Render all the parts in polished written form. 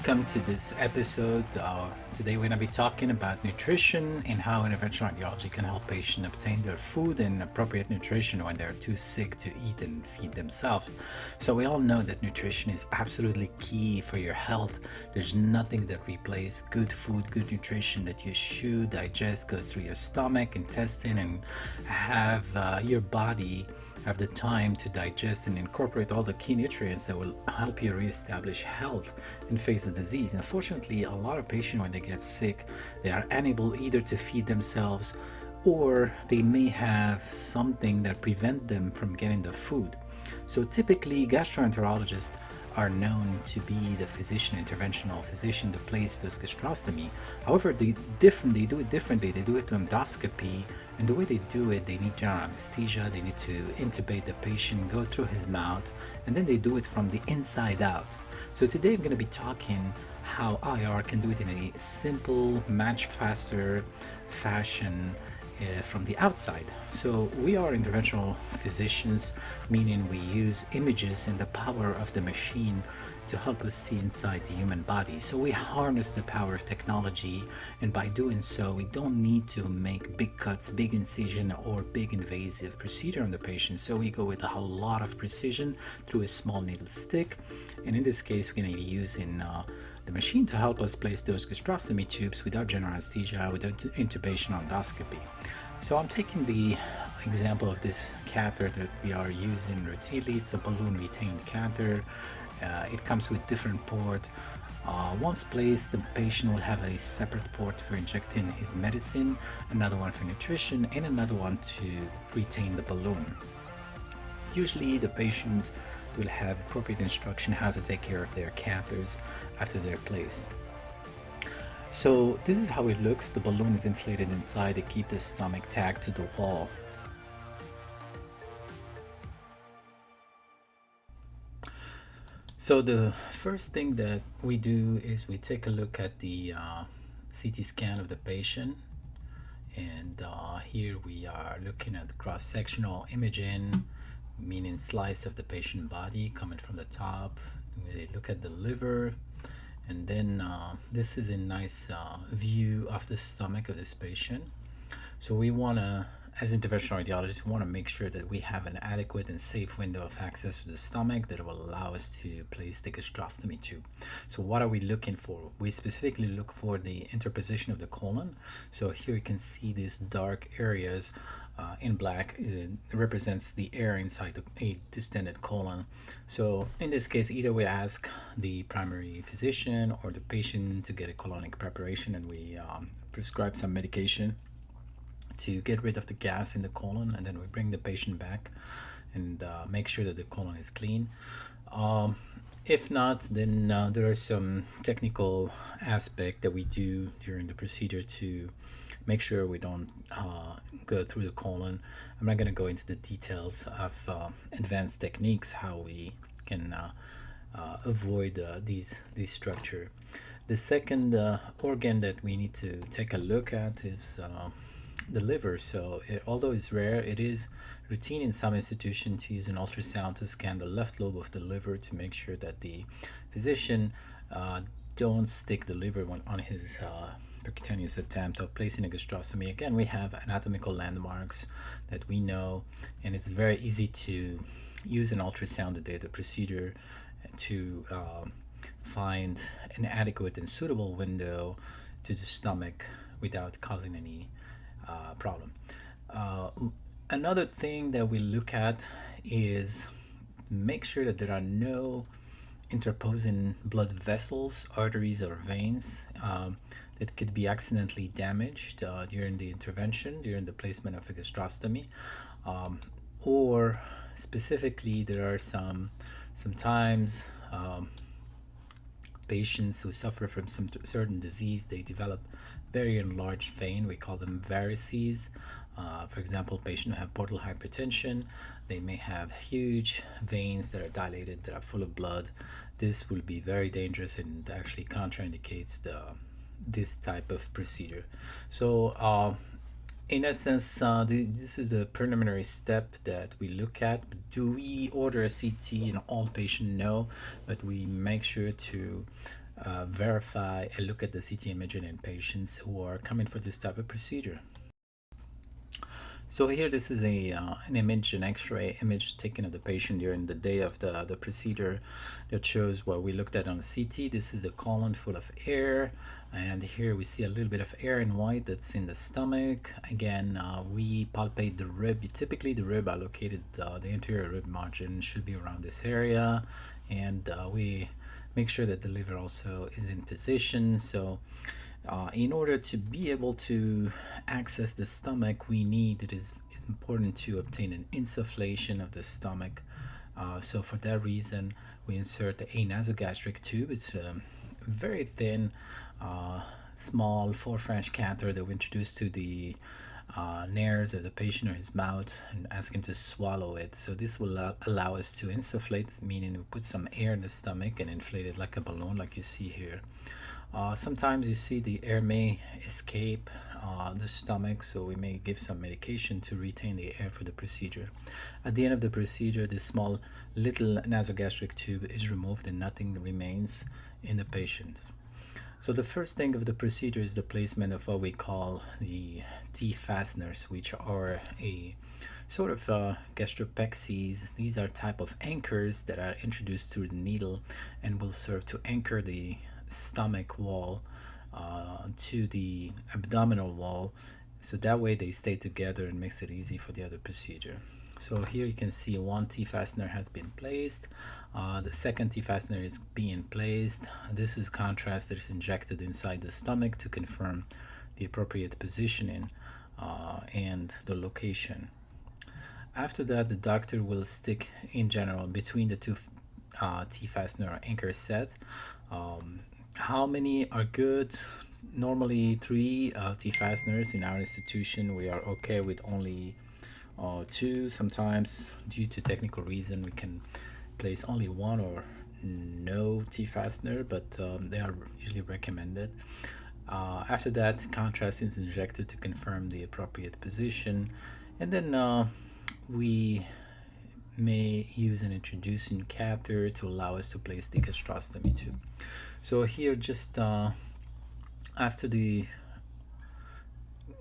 welcome to this episode. Today we're going to be talking about nutrition and how interventional radiology can help patients obtain their food and appropriate nutrition when they're too sick to eat and feed themselves. So we all know that nutrition is absolutely key for your health. There's nothing that replaces good food, good nutrition that you should digest, go through your stomach, intestine, and have your body have the time to digest and incorporate all the key nutrients that will help you reestablish health and face the disease. Unfortunately, a lot of patients, when they get sick, they are unable either to feed themselves or they may have something that prevent them from getting the food. So typically, gastroenterologists are known to be the physician, interventional physician, to place those gastrostomy. However, they do it differently. They do it to endoscopy, and the way they do it, they need general anesthesia. They need to intubate the patient, go through his mouth, and then they do it from the inside out. So today I'm going to be talking how IR can do it in a simple, much faster fashion from the outside. So we are interventional physicians, meaning we use images and the power of the machine to help us see inside the human body. So we harness the power of technology, and by doing so, we don't need to make big cuts, big incision, or big invasive procedure on the patient. So we go with a lot of precision through a small needle stick, and in this case, we're going to be using the machine to help us place those gastrostomy tubes without general anesthesia, without intubation or endoscopy. So I'm taking the example of this catheter that we are using routinely. It's a balloon retained catheter. It comes with different port. Once placed, the patient will have a separate port for injecting his medicine, another one for nutrition, and another one to retain the balloon. Usually the patient will have appropriate instruction how to take care of their catheters after they're placed. So this is how it looks. The balloon is inflated inside to keep the stomach tagged to the wall. So the first thing that we do is we take a look at the CT scan of the patient, and here we are looking at cross-sectional imaging, meaning slice of the patient body coming from the top. We look at the liver, and then this is a nice view of the stomach of this patient. So we want to, as interventional radiologists, we want to make sure that we have an adequate and safe window of access to the stomach that will allow us to place the gastrostomy tube. So what are we looking for? We specifically look for the interposition of the colon. So here you can see these dark areas in black. It represents the air inside a distended colon. So in this case, either we ask the primary physician or the patient to get a colonic preparation, and we prescribe some medication to get rid of the gas in the colon, and then we bring the patient back and make sure that the colon is clean. If not, then there are some technical aspect that we do during the procedure to make sure we don't go through the colon. I'm not going to go into the details of advanced techniques how we can avoid these structure. The second organ that we need to take a look at is the liver. So although it's rare, it is routine in some institutions to use an ultrasound to scan the left lobe of the liver to make sure that the physician don't stick the liver on his percutaneous attempt of placing a gastrostomy. Again, we have anatomical landmarks that we know, and it's very easy to use an ultrasound to do the procedure to find an adequate and suitable window to the stomach without causing any problem. Another thing that we look at is make sure that there are no interposing blood vessels, arteries, or veins that could be accidentally damaged during the intervention, during the placement of a gastrostomy. Or specifically, there are sometimes patients who suffer from some certain disease, they develop very enlarged vein. We call them varices. For example, patients who have portal hypertension, they may have huge veins that are dilated, that are full of blood. This will be very dangerous and actually contraindicates this type of procedure. So in essence, this is the preliminary step that we look at. Do we order a CT in all patients? No, but we make sure to verify and look at the CT imaging in patients who are coming for this type of procedure. So here, this is an image, an X-ray image taken of the patient during the day of the procedure that shows what we looked at on CT. This is the colon full of air, and here we see a little bit of air in white that's in the stomach. Again, we palpate the rib. Typically, the rib are located, the anterior rib margin should be around this area, and we make sure that the liver also is in position. So in order to be able to access the stomach, it is important to obtain an insufflation of the stomach. So for that reason, we insert a nasogastric tube. It's a very thin, small 4 French catheter that we introduce to the nares of the patient or his mouth and ask him to swallow it. So this will allow us to insufflate, meaning we put some air in the stomach and inflate it like a balloon, like you see here. Sometimes you see the air may escape the stomach, so we may give some medication to retain the air for the procedure. At the end of the procedure, this small little nasogastric tube is removed and nothing remains in the patient. So the first thing of the procedure is the placement of what we call the T fasteners, which are a sort of gastropexies. These are type of anchors that are introduced through the needle and will serve to anchor the stomach wall to the abdominal wall, so that way they stay together and makes it easy for the other procedure. So here you can see one T fastener has been placed. The second T fastener is being placed. This is contrast that is injected inside the stomach to confirm the appropriate positioning and the location. After that, the doctor will stick in general between the two T fastener or anchor sets. How many are good? Normally 3 T fasteners. In our institution, we are okay with only 2. Sometimes, due to technical reason, we can place only 1 or no T fastener, but they are usually recommended. After that, contrast is injected to confirm the appropriate position, and then we may use an introducing catheter to allow us to place the gastrostomy tube. So here, just after the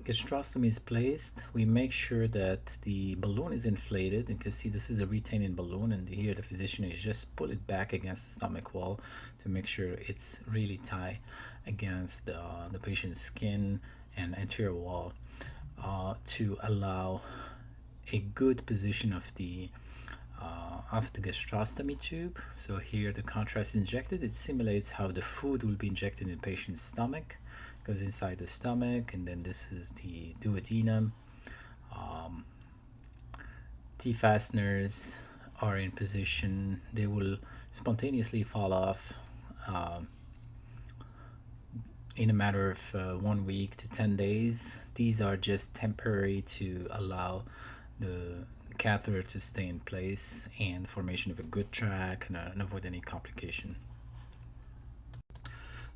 gastrostomy is placed, we make sure that the balloon is inflated. You can see this is a retaining balloon, and here the physician is just pull it back against the stomach wall to make sure it's really tight against the patient's skin and anterior wall to allow a good position of the gastrostomy tube. So here the contrast is injected. It simulates how the food will be injected in the patient's stomach. Goes inside the stomach, and then this is the duodenum. T fasteners are in position. They will spontaneously fall off in a matter of 1 week to 10 days. These are just temporary to allow the catheter to stay in place and formation of a good track and avoid any complication.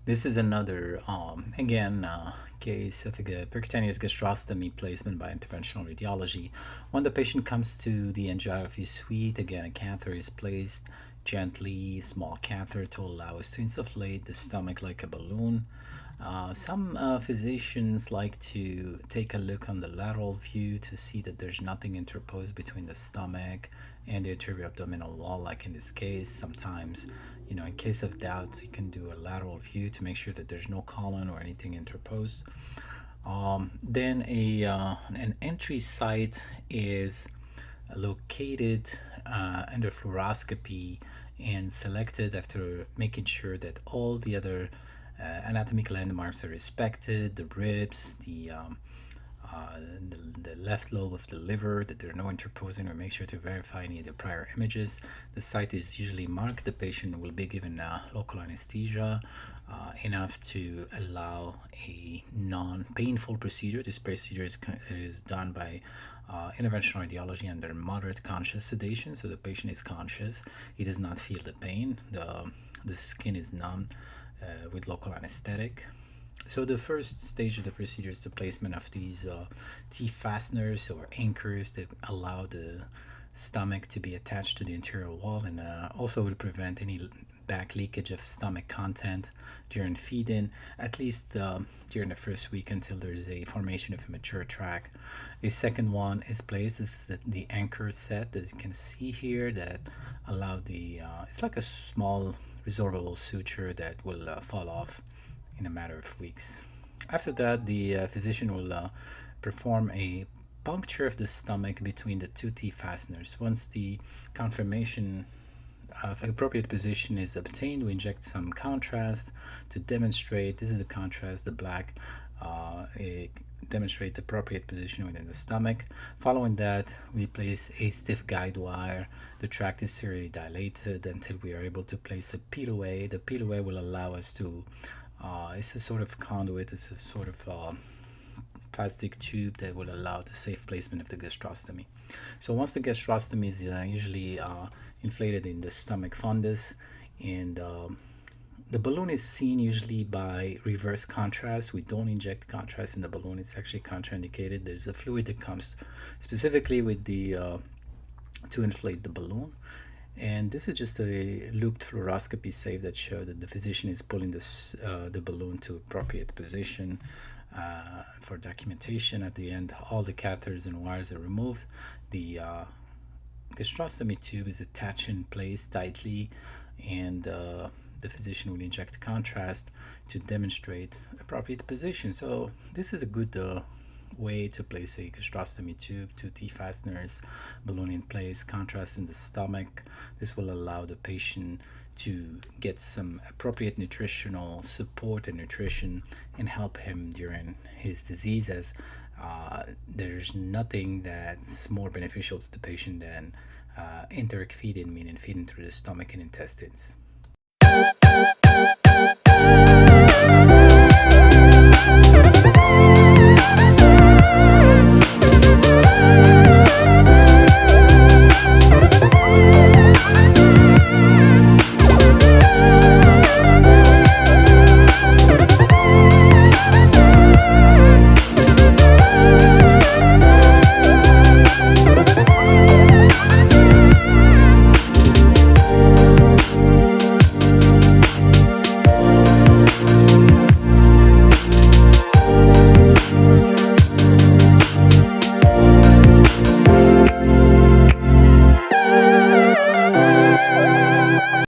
This is another, case of a percutaneous gastrostomy placement by interventional radiology. When the patient comes to the angiography suite, again, a catheter is placed gently, small catheter to allow us to insufflate the stomach like a balloon. Some physicians like to take a look on the lateral view to see that there's nothing interposed between the stomach and the anterior abdominal wall, like in this case. Sometimes, in case of doubt, you can do a lateral view to make sure that there's no colon or anything interposed. Then an entry site is located under fluoroscopy and selected after making sure that all the other anatomical landmarks are respected, the ribs, the left lobe of the liver, that there are no interposing, or make sure to verify any of the prior images. The site is usually marked. The patient will be given local anesthesia enough to allow a non-painful procedure. This procedure is done by interventional radiology under moderate conscious sedation, so the patient is conscious. He does not feel the pain. The skin is numb with local anesthetic. So the first stage of the procedure is the placement of these T fasteners or anchors that allow the stomach to be attached to the anterior wall, and also will prevent any back leakage of stomach content during feeding, at least during the first week until there's a formation of a mature tract. A second one is placed. This is the anchor set that you can see here that allow the, it's like a small resorbable suture that will fall off in a matter of weeks. After that, the physician will perform a puncture of the stomach between the two T fasteners. Once the confirmation of appropriate position is obtained, we inject some contrast to demonstrate, this is a contrast, the black, demonstrate the appropriate position within the stomach. Following that, we place a stiff guide wire. The tract is serially dilated until we are able to place a peel away. The peel away will allow us to, it's a sort of conduit, it's a sort of plastic tube that will allow the safe placement of the gastrostomy. So once the gastrostomy is usually inflated in the stomach fundus, and the balloon is seen usually by reverse contrast. We don't inject contrast in the balloon. It's actually contraindicated. There's a fluid that comes specifically with the to inflate the balloon. And this is just a looped fluoroscopy save that show that the physician is pulling this, the balloon to appropriate position. For documentation, at the end, all the catheters and wires are removed. The gastrostomy tube is attached in place tightly, and the physician will inject contrast to demonstrate appropriate position. So this is a good way to place a gastrostomy tube, two T fasteners, balloon in place, contrast in the stomach. This will allow the patient to get some appropriate nutritional support and nutrition and help him during his disease, as there's nothing that's more beneficial to the patient than enteric feeding, meaning feeding through the stomach and intestines.